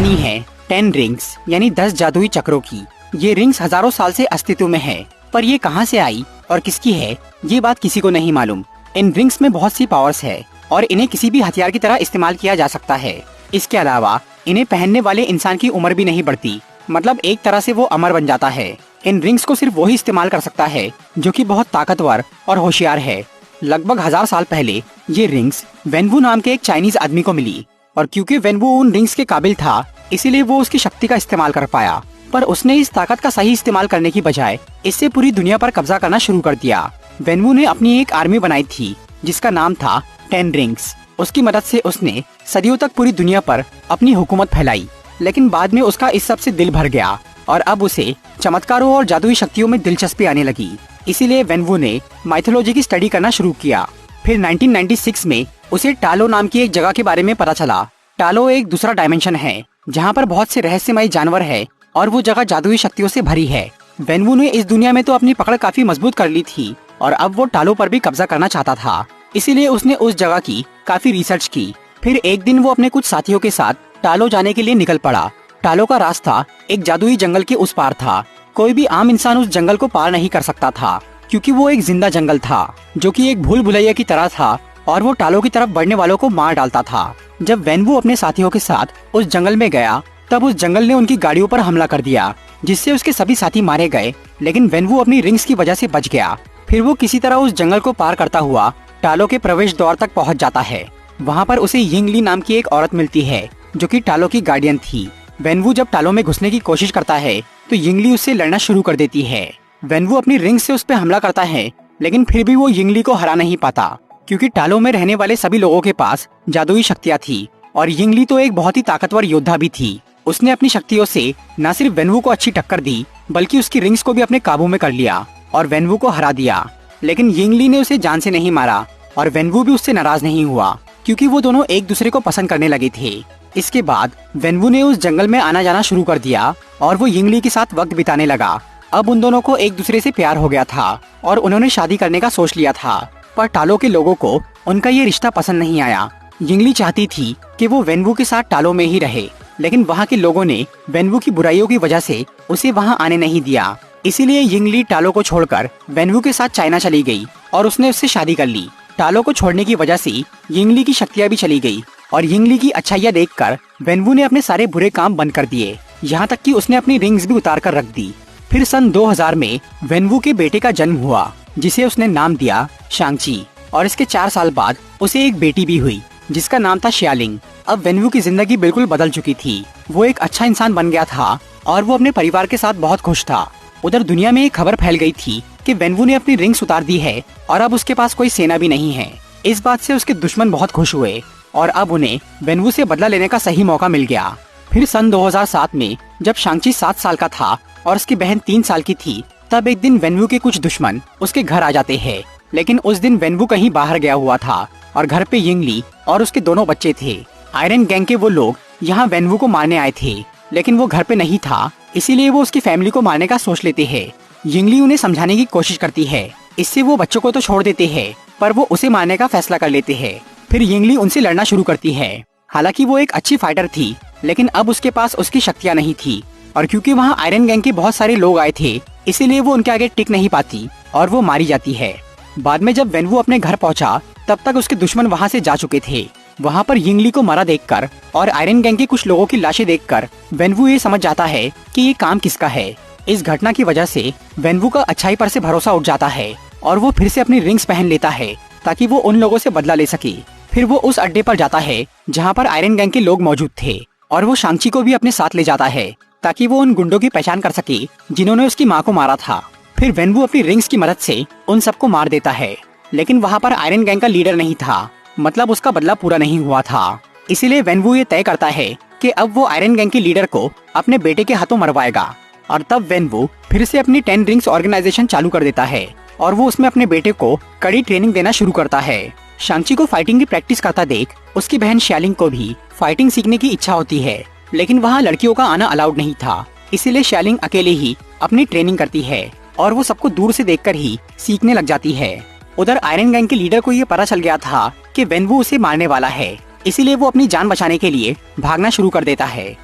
कहानी है 10 रिंग्स यानी 10 जादुई चक्रों की। ये रिंग्स हजारों साल से अस्तित्व में है, पर ये कहां से आई और किसकी है ये बात किसी को नहीं मालूम। इन रिंग्स में बहुत सी पावर्स है और इन्हें किसी भी हथियार की तरह इस्तेमाल किया जा सकता है। इसके अलावा इन्हें पहनने वाले इंसान की उम्र भी नहीं बढ़ती, मतलब एक तरह से वो अमर बन जाता है। इन रिंग्स को सिर्फ वही इस्तेमाल कर सकता है जो कि बहुत ताकतवर और होशियार है। लगभग 1000 साल पहले ये रिंग्स वेनवू नाम के एक चाइनीज आदमी को मिली, और क्योंकि वेनवू उन रिंग्स के काबिल था इसीलिए वो उसकी शक्ति का इस्तेमाल कर पाया। पर उसने इस ताकत का सही इस्तेमाल करने की बजाय इससे पूरी दुनिया पर कब्जा करना शुरू कर दिया। वेनवू ने अपनी एक आर्मी बनाई थी जिसका नाम था 10 रिंग्स। उसकी मदद से उसने सदियों तक पूरी दुनिया पर अपनी हुकूमत फैलाई, लेकिन बाद में उसका इस सब से दिल भर गया और अब उसे चमत्कारों और जादुई शक्तियों में दिलचस्पी आने लगी। इसीलिए वेनवू ने माइथोलॉजी की स्टडी करना शुरू किया। फिर 1996 में उसे टालो नाम की एक जगह के बारे में पता चला। टालो एक दूसरा डायमेंशन है जहाँ पर बहुत से रहस्यमय जानवर है और वो जगह जादुई शक्तियों से भरी है। वेनवू ने इस दुनिया में तो अपनी पकड़ काफी मजबूत कर ली थी और अब वो टालो पर भी कब्जा करना चाहता था, इसीलिए उसने उस जगह की काफी रिसर्च की। फिर एक दिन वो अपने कुछ साथियों के साथ टालो जाने के लिए निकल पड़ा। टालो का रास्ता एक जादुई जंगल के उस पार था। कोई भी आम इंसान उस जंगल को पार नहीं कर सकता था क्योंकि वो एक जिंदा जंगल था जो कि एक भूल भुलैया की तरह था और वो टालो की तरफ बढ़ने वालों को मार डालता था। जब वेनवू अपने साथियों के साथ उस जंगल में गया तब उस जंगल ने उनकी गाड़ियों पर हमला कर दिया, जिससे उसके सभी साथी मारे गए, लेकिन वेनवू अपनी रिंग्स की वजह से बच गया। फिर वो किसी तरह उस जंगल को पार करता हुआ टालो के प्रवेश द्वार तक पहुंच जाता है। वहाँ पर उसे यिंगली नाम की एक औरत मिलती है जो कि टालो की गार्डियन थी। वेनवू जब टालो में घुसने की कोशिश करता है तो यिंगली उससे लड़ना शुरू कर देती है। वेनवू अपनी रिंग से उस पर हमला करता है, लेकिन फिर भी वो यिंगली को हरा नहीं पाता क्योंकि टालो में रहने वाले सभी लोगों के पास जादुई शक्तियाँ थी और यिंगली तो एक बहुत ही ताकतवर योद्धा भी थी। उसने अपनी शक्तियों से न सिर्फ वेनवू को अच्छी टक्कर दी बल्कि उसकी रिंग्स को भी अपने काबू में कर लिया और वेनवू को हरा दिया। लेकिन यिंगली ने उसे जान से नहीं मारा और वेनवू भी उससे नाराज नहीं हुआ क्योंकि वो दोनों एक दूसरे को पसंद करने लगे थे। इसके बाद वेनवू ने उस जंगल में आना जाना शुरू कर दिया और वो यिंगली के साथ वक्त बिताने लगा। अब उन दोनों को एक दूसरे से प्यार हो गया था और उन्होंने शादी करने का सोच लिया था, पर टालो के लोगों को उनका ये रिश्ता पसंद नहीं आया। यिंगली चाहती थी कि वो वेनवू के साथ टालो में ही रहे, लेकिन वहाँ के लोगों ने वेनवू की बुराइयों की वजह से उसे वहाँ आने नहीं दिया। इसीलिए यिंगली टालो को छोड़कर वेनवू के साथ चाइना चली गई और उसने उससे शादी कर ली। टालो को छोड़ने की वजह से यिंगली की शक्तियाँ भी चली गई और यिंगली की अच्छाइयाँ देखकर वेनवू ने अपने सारे बुरे काम बंद कर दिए, यहाँ तक कि उसने अपनी रिंग्स भी उतार कर रख दी। फिर सन 2000 में वेनवू के बेटे का जन्म हुआ जिसे उसने नाम दिया शांगची, और इसके 4 साल बाद उसे एक बेटी भी हुई जिसका नाम था शियालिंग। अब वेनवू की जिंदगी बिल्कुल बदल चुकी थी। वो एक अच्छा इंसान बन गया था और वो अपने परिवार के साथ बहुत खुश था। उधर दुनिया में एक खबर फैल गई थी कि वेनवू ने अपनी रिंग्स उतार दी है और अब उसके पास कोई सेना भी नहीं है। इस बात से उसके दुश्मन बहुत खुश हुए और अब उन्हें वेनवू से बदला लेने का सही मौका मिल गया। फिर सन 2007 में जब शांगची 7 साल का था और उसकी बहन 3 साल की थी, तब एक दिन वेनवू के कुछ दुश्मन उसके घर आ जाते हैं। लेकिन उस दिन वेनवू कहीं बाहर गया हुआ था और घर पे यिंगली और उसके दोनों बच्चे थे। आयरन गैंग के वो लोग यहाँ वेनवू को मारने आए थे, लेकिन वो घर पे नहीं था, इसीलिए वो उसकी फैमिली को मारने का सोच लेते हैं। यिंगली उन्हें समझाने की कोशिश करती है, इससे वो बच्चों को तो छोड़ देते हैं पर वो उसे मारने का फैसला कर लेते हैं। फिर यिंगली उनसे लड़ना शुरू करती है। हालांकि वो एक अच्छी फाइटर थी, लेकिन अब उसके पास उसकी शक्तियाँ नहीं थी और क्योंकि वहाँ आयरन गैंग के बहुत सारे लोग आए थे इसीलिए वो उनके आगे टिक नहीं पाती और वो मारी जाती है। बाद में जब वेनवू अपने घर पहुंचा तब तक उसके दुश्मन वहां से जा चुके थे। वहां पर यिंगली को मारा देखकर और आयरन गैंग के कुछ लोगों की लाशें देखकर वेनवू ये समझ जाता है कि ये काम किसका है। इस घटना की वजह से वेनवू का अच्छाई पर से भरोसा उठ जाता है और वो फिर से अपनी रिंग्स पहन लेता है ताकि वो उन लोगों से बदला ले सके। फिर वो उस अड्डे पर जाता है जहाँ पर आयरन गैंग के लोग मौजूद थे और वो शांगची को भी अपने साथ ले जाता है ताकि वो उन गुंडों की पहचान कर सके जिन्होंने उसकी माँ को मारा था। फिर वेनवू अपनी रिंग्स की मदद से उन सबको मार देता है, लेकिन वहाँ पर आयरन गैंग का लीडर नहीं था, मतलब उसका बदला पूरा नहीं हुआ था। इसीलिए वेनवू ये तय करता है कि अब वो आयरन गैंग के लीडर को अपने बेटे के हाथों मरवाएगा। और तब वेनवू फिर से अपनी 10 रिंग्स ऑर्गेनाइजेशन चालू कर देता है और वो उसमें अपने बेटे को कड़ी ट्रेनिंग देना शुरू करता है। शांगची को फाइटिंग की प्रैक्टिस करता देख उसकी बहन शियालिंग को भी फाइटिंग सीखने की इच्छा होती है, लेकिन वहाँ लड़कियों का आना अलाउड नहीं था, इसीलिए शियालिंग अकेले ही अपनी ट्रेनिंग करती है और वो सबको दूर से देखकर ही सीखने लग जाती है। उधर आयरन गैंग के लीडर को ये पता चल गया था कि वेनवू उसे मारने वाला है, इसीलिए वो अपनी जान बचाने के लिए भागना शुरू कर देता है।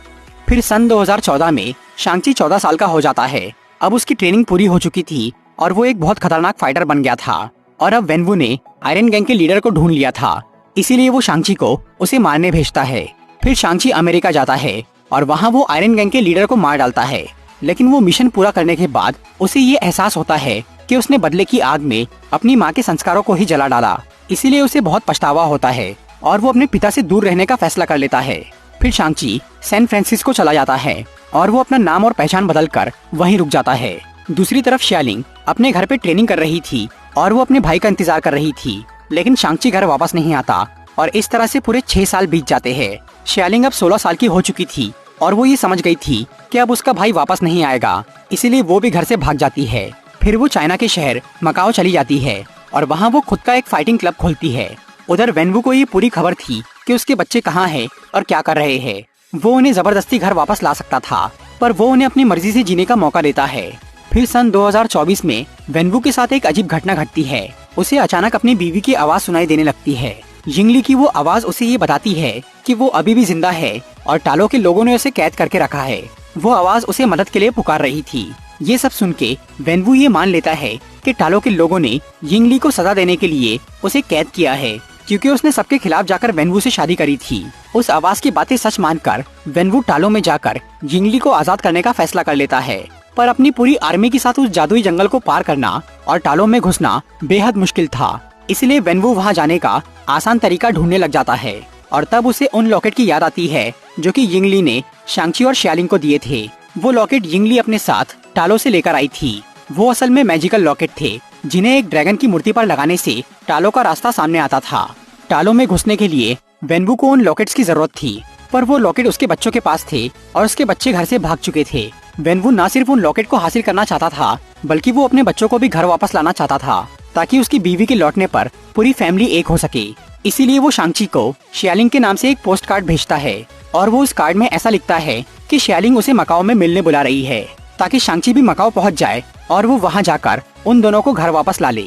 फिर सन 2014 में शांची 14 साल का हो जाता है। अब उसकी ट्रेनिंग पूरी हो चुकी थी और वो एक बहुत खतरनाक फाइटर बन गया था। और अब वेनवू ने आयरन गैंग के लीडर को ढूंढ लिया था, इसीलिए वो शांची को उसे मारने भेजता है। फिर शांची अमेरिका जाता है और वहाँ वो आयरन गैंग के लीडर को मार डालता है। लेकिन वो मिशन पूरा करने के बाद उसे ये एहसास होता है कि उसने बदले की आग में अपनी माँ के संस्कारों को ही जला डाला, इसीलिए उसे बहुत पछतावा होता है और वो अपने पिता से दूर रहने का फैसला कर लेता है। फिर शांची सैन फ्रांसिस्को चला जाता है और वो अपना नाम और पहचान बदल कर वहीं रुक जाता है। दूसरी तरफ शियालिंग अपने घर पे ट्रेनिंग कर रही थी और वो अपने भाई का इंतजार कर रही थी, लेकिन शांची घर वापस नहीं आता और इस तरह से पूरे 6 साल बीत जाते हैं। शियालिंग अब 16 साल की हो चुकी थी और वो ये समझ गई थी कि अब उसका भाई वापस नहीं आएगा, इसीलिए वो भी घर से भाग जाती है। फिर वो चाइना के शहर मकाओ चली जाती है और वहाँ वो खुद का एक फाइटिंग क्लब खोलती है। उधर वेनवू को ये पूरी खबर थी कि उसके बच्चे कहाँ हैं और क्या कर रहे हैं। वो उन्हें जबरदस्ती घर वापस ला सकता था, पर वो उन्हें अपनी मर्जी से जीने का मौका देता है। फिर सन 2024 में वेनवू के साथ एक अजीब घटना घटती है। उसे अचानक अपनी बीवी की आवाज सुनाई देने लगती है। यिंगली की वो आवाज उसे ये बताती है कि वो अभी भी जिंदा है और टालो के लोगों ने उसे कैद करके रखा है। वो आवाज उसे मदद के लिए पुकार रही थी। ये सब सुन के वेनवू ये मान लेता है कि टालो के लोगों ने यिंगली को सजा देने के लिए उसे कैद किया है, क्योंकि उसने सबके खिलाफ जाकर वेनवू से शादी करी थी। उस आवाज की बातें सच मानकर वेनवू टालो में जाकर यिंगली को आजाद करने का फैसला कर लेता है, पर अपनी पूरी आर्मी के साथ उस जादुई जंगल को पार करना और टालो में घुसना बेहद मुश्किल था। इसलिए वेनवू वहाँ जाने का आसान तरीका ढूंढने लग जाता है और तब उसे उन लॉकेट की याद आती है जो कि यिंगली ने शांची और शियालिंग को दिए थे। वो लॉकेट यिंगली अपने साथ टालो से लेकर आई थी। वो असल में मैजिकल लॉकेट थे जिन्हें एक ड्रैगन की मूर्ति पर लगाने से टालो का रास्ता सामने आता था। टालो में घुसने के लिए वेनवू को उन लॉकेट्स की जरूरत थी, पर वो लॉकेट उसके बच्चों के पास थे और उसके बच्चे घर से भाग चुके थे। वेनवू न सिर्फ उन लॉकेट को हासिल करना चाहता था, बल्कि वो अपने बच्चों को भी घर वापस लाना चाहता था, ताकि उसकी बीवी के लौटने पर पूरी फैमिली एक हो सके। इसीलिए वो शांची को शियालिंग के नाम से एक पोस्ट कार्ड भेजता है और वो उस कार्ड में ऐसा लिखता है कि शियालिंग उसे मकाओ में मिलने बुला रही है, ताकि शांची भी मकाओ पहुंच जाए और वो वहां जाकर उन दोनों को घर वापस ला ले।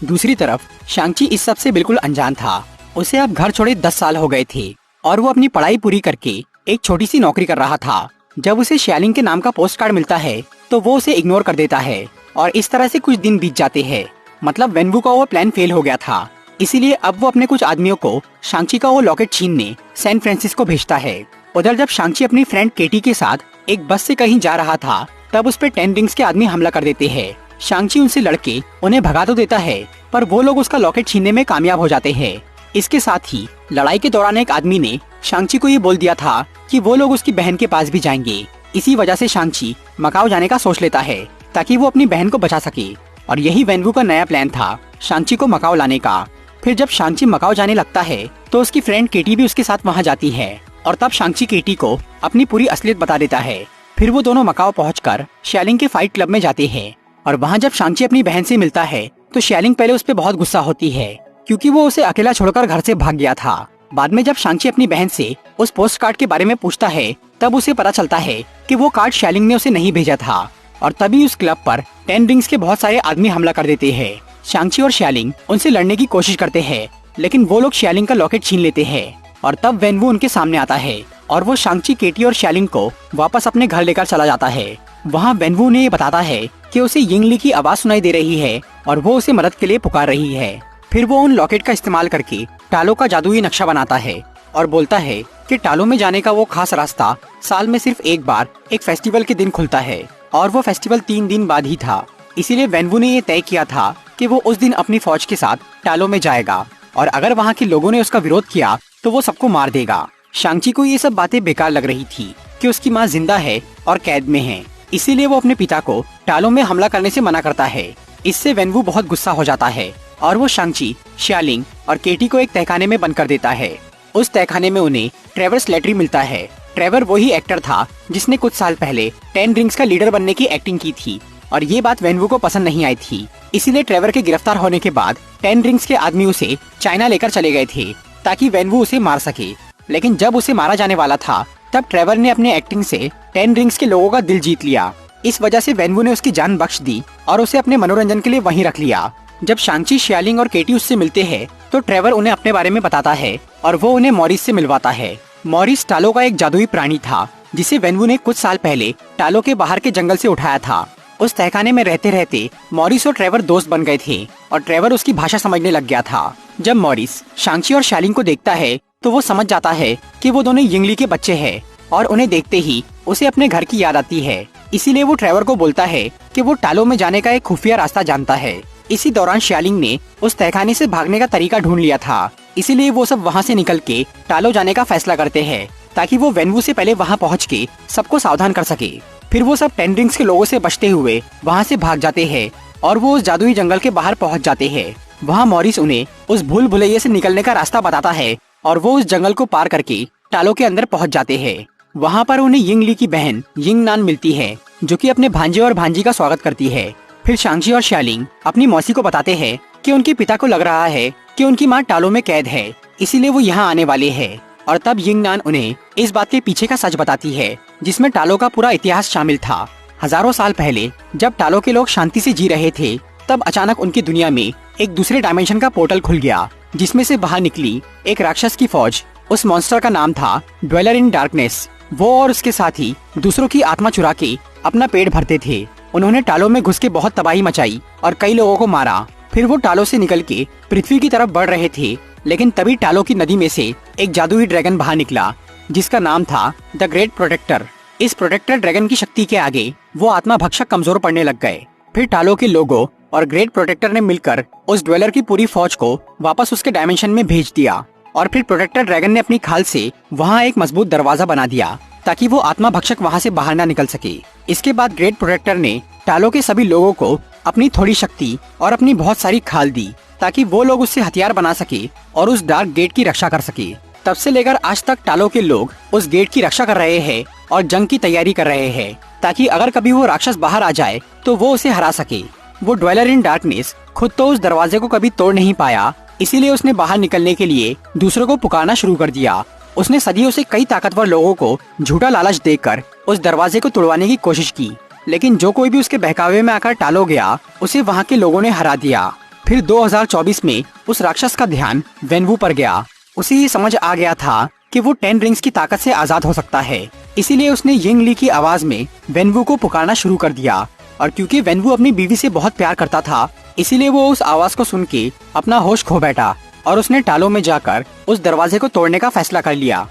दूसरी तरफ शांची इस सब से बिल्कुल अनजान था। उसे अब घर छोड़े 10 साल हो गए थे और वो अपनी पढ़ाई पूरी करके एक छोटी सी नौकरी कर रहा था। जब उसे शियालिंग के नाम का पोस्ट कार्ड मिलता है तो वो उसे इग्नोर कर देता है और इस तरह से कुछ दिन बीत जाते हैं। मतलब वेनवू का वो प्लान फेल हो गया था, इसीलिए अब वो अपने कुछ आदमियों को शांची का वो लॉकेट छीनने सैन फ्रांसिस्को भेजता है। उधर जब शांची अपनी फ्रेंड केटी के साथ एक बस से कहीं जा रहा था, तब उस पे 10 रिंग्स के आदमी हमला कर देते हैं। शांची उनसे लड़के उन्हें भगा तो देता है, पर वो लोग उसका लॉकेट छीनने में कामयाब हो जाते हैं। इसके साथ ही लड़ाई के दौरान एक आदमी ने शांची को ये बोल दिया था कि वो लोग उसकी बहन के पास भी जाएंगे। इसी वजह से शांची मकाओ जाने का सोच लेता है ताकि वो अपनी बहन को बचा सके, और यही वेनवू का नया प्लान था, शांची को मकाओ लाने का। फिर जब शांची मकाओ जाने लगता है तो उसकी फ्रेंड केटी भी उसके साथ वहाँ जाती है और तब शांची केटी को अपनी पूरी असलियत बता देता है। फिर वो दोनों मकाओ पहुंचकर शियालिंग के फाइट क्लब में जाते हैं और वहाँ जब शांची अपनी बहन से मिलता है तो शियालिंग पहले उस पर बहुत गुस्सा होती है, क्योंकि वो उसे अकेला छोड़कर घर से भाग गया था। बाद में जब शांची अपनी बहन से उस पोस्ट कार्ड के बारे में पूछता है, तब उसे पता चलता है कि वो कार्ड शियालिंग ने उसे नहीं भेजा था, और तभी उस क्लब पर 10 रिंग्स के बहुत सारे आदमी हमला कर देते हैं। शांची और शियालिंग उनसे लड़ने की कोशिश करते हैं, लेकिन वो लोग शियालिंग का लॉकेट छीन लेते हैं और तब वेनवू उनके सामने आता है और वो शांची, केटी और शियालिंग को वापस अपने घर लेकर चला जाता है। वहाँ वेनवू ने ये बताता है कि उसे यिंगली की आवाज सुनाई दे रही है और वो उसे मदद के लिए पुकार रही है। फिर वो उन लॉकेट का इस्तेमाल करके टालो का जादुई नक्शा बनाता है और बोलता है कि टालो में जाने का वो खास रास्ता साल में सिर्फ एक बार एक फेस्टिवल के दिन खुलता है, और वो फेस्टिवल 3 दिन बाद ही था। इसीलिए वेनवू ने ये तय किया था कि वो उस दिन अपनी फौज के साथ टालो में जाएगा और अगर वहाँ के लोगों ने उसका विरोध किया तो वो सबको मार देगा। शांची को ये सब बातें बेकार लग रही थी कि उसकी माँ जिंदा है और कैद में है, इसीलिए वो अपने पिता को टालो में हमला करने से मना करता है। इससे वेनवू बहुत गुस्सा हो जाता है और वो शांची, शियालिंग और केटी को एक तहखाने में बंद कर देता है। उस तहखाने में उन्हें ट्रेवर स्लेटरी मिलता है। ट्रेवर वही एक्टर था जिसने कुछ साल पहले 10 रिंग्स का लीडर बनने की एक्टिंग की थी, और ये बात वेनवू को पसंद नहीं आई थी। इसीलिए ट्रेवर के गिरफ्तार होने के बाद 10 रिंग्स के आदमी उसे चाइना लेकर चले गए थे ताकि वेनवू उसे मार सके। लेकिन जब उसे मारा जाने वाला था तब ट्रेवर ने अपने एक्टिंग से 10 रिंग्स के लोगों का दिल जीत लिया। इस वजह से वेनवू ने उसकी जान बख्श दी और उसे अपने मनोरंजन के लिए वहीं रख लिया। जब शांची, शियालिंग और केटी उससे मिलते हैं तो ट्रेवर उन्हें अपने बारे में बताता है और वो उन्हें मॉरिस से मिलवाता है। मॉरिस टालो का एक जादुई प्राणी था जिसे वेनवू ने कुछ साल पहले टालो के बाहर के जंगल से उठाया था। उस तहखाने में रहते रहते मॉरिस और ट्रेवर दोस्त बन गए थे और ट्रेवर उसकी भाषा समझने लग गया था। जब मॉरिस शांची और शालिंग को देखता है तो वो समझ जाता है कि वो दोनों यिंगली के बच्चे हैं और उन्हें देखते ही उसे अपने घर की याद आती है। इसीलिए वो ट्रेवर को बोलता है कि वो टालो में जाने का एक खुफिया रास्ता जानता है। इसी दौरान शालिंग ने उस तहखाने से भागने का तरीका ढूंढ लिया था, इसीलिए वो सब वहाँ से निकल के टालो जाने का फैसला करते हैं ताकि वो वेनवू से पहले वहाँ पहुँच के सबको सावधान कर सके। फिर वो सब 10 रिंग्स के लोगों से बचते हुए वहाँ से भाग जाते हैं और वो उस जादुई जंगल के बाहर पहुँच जाते हैं। वहाँ मॉरिस उन्हें उस भूल भुलैया से निकलने का रास्ता बताता है और वो उस जंगल को पार करके टालो के अंदर पहुँच जाते हैं। वहाँ पर उन्हें यिंगली की बहन यिंग नान मिलती है जो कि अपने भांजे और भांजी का स्वागत करती है। फिर शांची और शालिंग अपनी मौसी को बताते हैं कि उनके पिता को लग रहा है कि उनकी माँ टालो में कैद है, इसीलिए वो यहाँ आने वाले हैं। और तब यिंग नान उन्हें इस बात के पीछे का सच बताती है जिसमें टालो का पूरा इतिहास शामिल था। हजारों साल पहले जब टालो के लोग शांति से जी रहे थे तब अचानक उनकी दुनिया में एक दूसरे डायमेंशन का पोर्टल खुल गया जिसमें से बाहर निकली एक राक्षस की फौज। उस मॉन्स्टर का नाम था ड्वेलर इन डार्कनेस। वो और उसके साथी दूसरों की आत्मा चुरा के अपना पेट भरते थे। उन्होंने टालो में घुस के बहुत तबाही मचाई और कई लोगों को मारा। फिर वो टालो से निकल के पृथ्वी की तरफ बढ़ रहे थे, लेकिन तभी टालो की नदी में से एक जादुई ड्रैगन बाहर निकला जिसका नाम था द ग्रेट प्रोटेक्टर। इस प्रोटेक्टर ड्रैगन की शक्ति के आगे वो आत्मा भक्षक कमजोर पड़ने लग गए। फिर टालो के लोगों और ग्रेट प्रोटेक्टर ने मिलकर उस ड्वेलर की पूरी फौज को वापस उसके डायमेंशन में भेज दिया और फिर प्रोटेक्टर ड्रैगन ने अपनी खाल से वहाँ एक मजबूत दरवाजा बना दिया ताकि वो आत्मा भक्षक वहाँ से बाहर ना निकल सके। इसके बाद ग्रेट प्रोटेक्टर ने टालो के सभी लोगों को अपनी थोड़ी शक्ति और अपनी बहुत सारी खाल दी ताकि वो लोग उससे हथियार बना सके और उस डार्क गेट की रक्षा कर सके। तब से लेकर आज तक टालो के लोग उस गेट की रक्षा कर रहे हैं और जंग की तैयारी कर रहे हैं ताकि अगर कभी वो राक्षस बाहर आ जाए तो वो उसे हरा सके। वो ड्वेलर इन डार्कनेस खुद तो उस दरवाजे को कभी तोड़ नहीं पाया, इसीलिए उसने बाहर निकलने के लिए दूसरों को पुकारना शुरू कर दिया। उसने सदियों से कई ताकतवर लोगों को झूठा लालच देकर उस दरवाजे को तोड़वाने की कोशिश की, लेकिन जो कोई भी उसके बहकावे में आकर टालो गया उसे वहाँ के लोगों ने हरा दिया। फिर 2024 में उस राक्षस का ध्यान वेनवू पर गया। उसे ये समझ आ गया था कि वो 10 रिंग्स की ताकत से आजाद हो सकता है, इसीलिए उसने यिंगली की आवाज में वेनवू को पुकारना शुरू कर दिया। और क्योंकि वेनवू अपनी बीवी से बहुत प्यार करता था, इसीलिए वो उस आवाज को सुन के अपना होश खो बैठा और उसने टालो में जाकर उस दरवाजे को तोड़ने का फैसला कर लिया।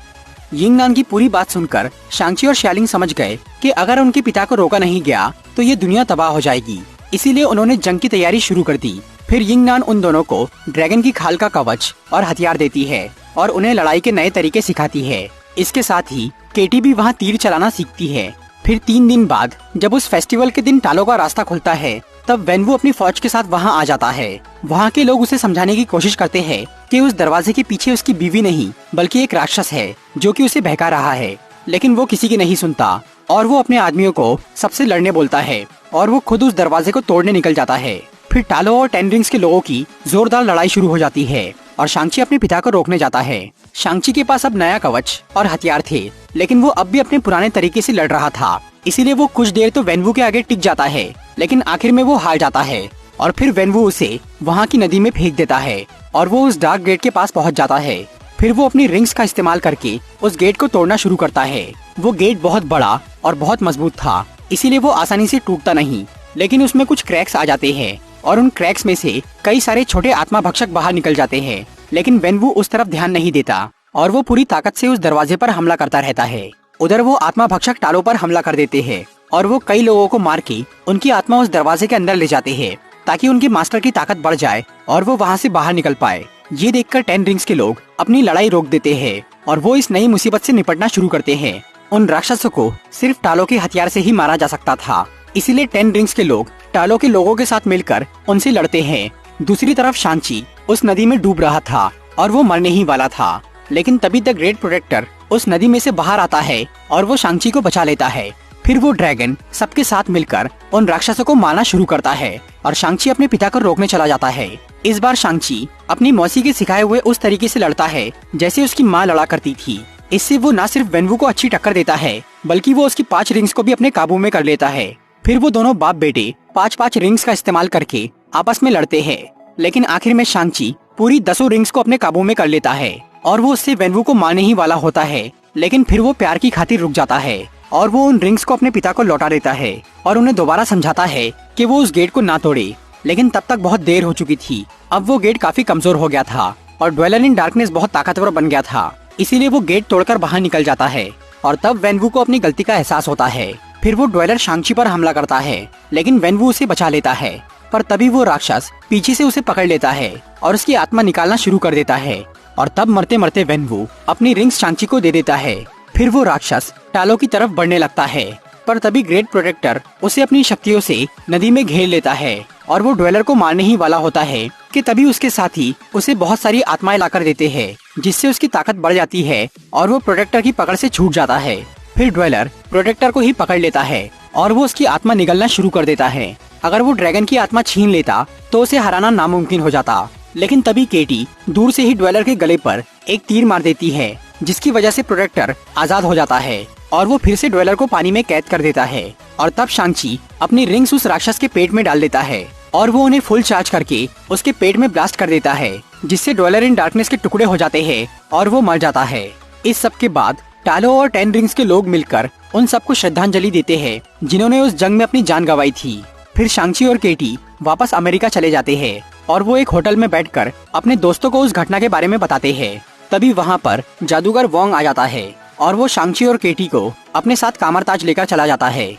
यिंग नान की पूरी बात सुनकर शांची और शालिंग समझ गए कि अगर उनके पिता को रोका नहीं गया तो ये दुनिया तबाह हो जाएगी, इसीलिए उन्होंने जंग की तैयारी शुरू कर दी। फिर यिंग नान उन दोनों को ड्रैगन की खाल का कवच और हथियार देती है और उन्हें लड़ाई के नए तरीके सिखाती है। इसके साथ ही केटी भी वहाँ तीर चलाना सीखती है। फिर 3 दिन बाद जब उस फेस्टिवल के दिन टालो का रास्ता खुलता है तब वेनवू अपनी फौज के साथ वहाँ आ जाता है। वहाँ के लोग उसे समझाने की कोशिश करते हैं कि उस दरवाजे के पीछे उसकी बीवी नहीं बल्कि एक राक्षस है जो कि उसे बहका रहा है, लेकिन वो किसी की नहीं सुनता और वो अपने आदमियों को सबसे लड़ने बोलता है और वो खुद उस दरवाजे को तोड़ने निकल जाता है। फिर टालो और 10 रिंग्स के लोगों की जोरदार लड़ाई शुरू हो जाती है और शांची अपने पिता को रोकने जाता है। शांची के पास अब नया कवच और हथियार थे, लेकिन वो अब भी अपने पुराने तरीके से लड़ रहा था, इसीलिए वो कुछ देर तो वेनवू के आगे टिक जाता है, लेकिन आखिर में वो हार जाता है और फिर वेनवू उसे वहाँ की नदी में फेंक देता है और वो उस डार्क गेट के पास पहुँच जाता है। फिर वो अपनी रिंग्स का इस्तेमाल करके उस गेट को तोड़ना शुरू करता है। वो गेट बहुत बड़ा और बहुत मजबूत था, इसीलिए वो आसानी से टूटता नहीं, लेकिन उसमें कुछ क्रैक्स आ जाते हैं और उन क्रैक्स में से कई सारे छोटे आत्मा भक्षक बाहर निकल जाते हैं। लेकिन वेनवू उस तरफ ध्यान नहीं देता और वो पूरी ताकत से उस दरवाजे पर हमला करता रहता है। उधर वो आत्मा भक्षक टालो पर हमला कर देते हैं और वो कई लोगों को मार के उनकी आत्मा उस दरवाजे के अंदर ले जाते हैं ताकि उनके मास्टर की ताकत बढ़ जाए और वो वहाँ से बाहर निकल पाए। ये देखकर 10 रिंग्स के लोग अपनी लड़ाई रोक देते हैं और वो इस नई मुसीबत से निपटना शुरू करते हैं। उन राक्षसों को सिर्फ टालो के हथियार से ही मारा जा सकता था, इसीलिए 10 रिंग्स के लोग टालो के लोगों के साथ मिलकर उनसे लड़ते हैं। दूसरी तरफ शांची उस नदी में डूब रहा था और वो मरने ही वाला था, लेकिन तभी द ग्रेट प्रोटेक्टर उस नदी में से बाहर आता है और वो शांची को बचा लेता है। फिर वो ड्रैगन सबके साथ मिलकर उन राक्षसों को मारना शुरू करता है और शांची अपने पिता को रोकने चला जाता है। इस बार शांची अपनी मौसी के सिखाए हुए उस तरीके से लड़ता है जैसे उसकी माँ लड़ा करती थी। इससे वो न सिर्फ वेनवू को अच्छी टक्कर देता है बल्कि वो उसकी 5 रिंग्स को भी अपने काबू में कर लेता है। फिर वो दोनों बाप बेटे 5-5 रिंग्स का इस्तेमाल करके आपस में लड़ते हैं, लेकिन आखिर में शांची पूरी 10 रिंग्स को अपने काबू में कर लेता है और वो उससे वेनवू को मारने ही वाला होता है लेकिन फिर वो प्यार की खातिर रुक जाता है और वो उन रिंग्स को अपने पिता को लौटा देता है और उन्हें दोबारा समझाता है कि वो उस गेट को ना तोड़े। लेकिन तब तक बहुत देर हो चुकी थी। अब वो गेट काफी कमजोर हो गया था और ड्वेलर इन डार्कनेस बहुत ताकतवर बन गया था, इसीलिए वो गेट तोड़कर बाहर निकल जाता है। और तब वेनवू को अपनी गलती का एहसास होता है। फिर वो ड्वेलर शांगची पर हमला करता है, लेकिन वेनवू उसे बचा लेता है। पर तभी वो राक्षस पीछे से उसे पकड़ लेता है और उसकी आत्मा निकालना शुरू कर देता है। और तब मरते मरते वेनवू अपनी रिंग्स शांगची को दे देता है। फिर वो राक्षस टालो की तरफ बढ़ने लगता है, पर तभी ग्रेट प्रोटेक्टर उसे अपनी शक्तियों से नदी में घेर लेता है और वो ड्वेलर को मारने ही वाला होता है कि तभी उसके साथी उसे बहुत सारी आत्माएं लाकर देते हैं, जिससे उसकी ताकत बढ़ जाती है और वो प्रोटेक्टर की पकड़ से छूट जाता है। फिर ड्वेलर प्रोटेक्टर को ही पकड़ लेता है और वो उसकी आत्मा निगलना शुरू कर देता है। अगर वो ड्रैगन की आत्मा छीन लेता तो उसे हराना नामुमकिन हो जाता। लेकिन तभी केटी दूर से ही ड्वेलर के गले पर एक तीर मार देती है, जिसकी वजह से प्रोटेक्टर आजाद हो जाता है और वो फिर से ड्वेलर को पानी में कैद कर देता है। और तब शांगची अपनी रिंग्स उस राक्षस के पेट में डाल देता है और वो उन्हें फुल चार्ज करके उसके पेट में ब्लास्ट कर देता है, जिससे ड्वेलर इन डार्कनेस के टुकड़े हो जाते हैं और वो मर जाता है। इस सब के बाद टालो और 10 रिंग्स के लोग मिलकर उन सबको श्रद्धांजलि देते हैं जिन्होंने उस जंग में अपनी जान गंवाई थी। फिर शांगची और केटी वापस अमेरिका चले जाते हैं और वो एक होटल में बैठकर अपने दोस्तों को उस घटना के बारे में बताते हैं। तभी वहाँ पर जादूगर वोंग आ जाता है और वो शांगची और केटी को अपने साथ कामरताज लेकर चला जाता है।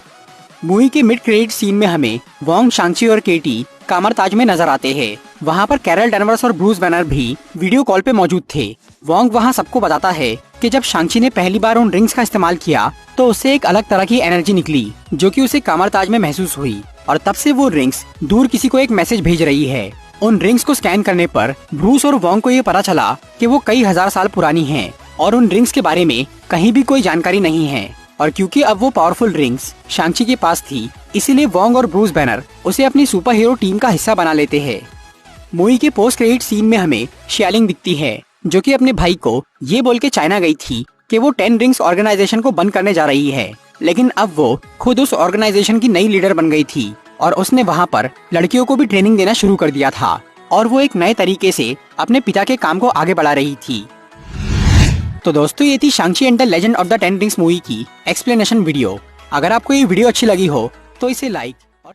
मूवी के मिड क्रेडिट सीन में हमें वोंग, शांगची और केटी कामरताज में नजर आते हैं। वहाँ पर कैरल डैनवर्स और ब्रूस बैनर भी वीडियो कॉल पे मौजूद थे। वोंग वहाँ सबको बताता है कि जब शांगची ने पहली बार उन रिंग्स का इस्तेमाल किया तो उससे एक अलग तरह की एनर्जी निकली जो कि उसे कामरताज में महसूस हुई और तब से वो रिंग्स दूर किसी को एक मैसेज भेज रही है। उन रिंग्स को स्कैन करने पर ब्रूस और वोंग को ये पता चला कि वो कई हजार साल पुरानी हैं और उन रिंग्स के बारे में कहीं भी कोई जानकारी नहीं है। और क्योंकि अब वो पावरफुल रिंग्स शांगची के पास थी, इसीलिए वोंग और ब्रूस बैनर उसे अपनी सुपर हीरो टीम का हिस्सा बना लेते हैं। मूवी के पोस्ट क्रेडिट सीन में हमें शियालिंग दिखती है जो कि अपने भाई को ये बोल के चाइना गई थी कि वो 10 रिंग्स ऑर्गेनाइजेशन को बंद करने जा रही है, लेकिन अब वो खुद उस ऑर्गेनाइजेशन की नई लीडर बन गई थी और उसने वहाँ पर लड़कियों को भी ट्रेनिंग देना शुरू कर दिया था और वो एक नए तरीके से अपने पिता के काम को आगे बढ़ा रही थी। तो दोस्तों, ये थी Shang Chi and the legend of the 10 rings movie की एक्सप्लेनेशन वीडियो। अगर आपको ये वीडियो अच्छी लगी हो तो इसे लाइक और